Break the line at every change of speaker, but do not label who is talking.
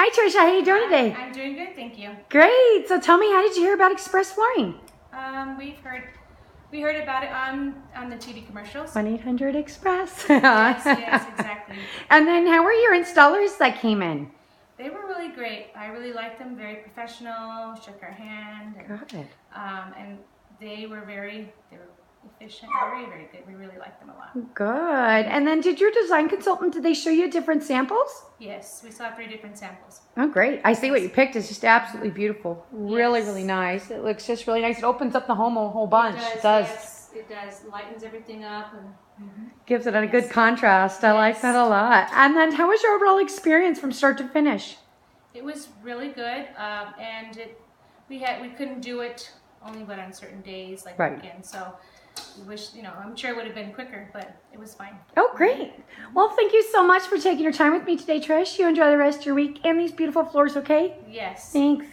Hi Trisha, how you doing today?
I'm doing good, thank you.
Great. So tell me, how did you hear about Express Flooring?
We heard about it on the TV commercials.
1-800-EXPRESS.
Yes, exactly.
And then how were your installers that came in?
They were really great. I really liked them. Very professional. Shook our hand.
Good.
And they were efficient. Very good. We really liked them a lot.
Good. And then did your design consultant, did they show you different samples?
Yes, we saw 3 different samples.
Oh, great. I see what you picked. It's just absolutely beautiful. Really, really nice. It looks just really nice. It opens up the home a whole bunch.
It does. Yes, it does. Lightens everything up. And
gives it a good contrast. I like that a lot. And then how was your overall experience from start to finish?
It was really good. And we couldn't do it only but on certain days, like weekends. So we wish, I'm sure it would have been quicker, but it was fine.
Oh, great. Well, thank you so much for taking your time with me today, Trish. You enjoy the rest of your week and these beautiful floors, okay?
Yes.
Thanks.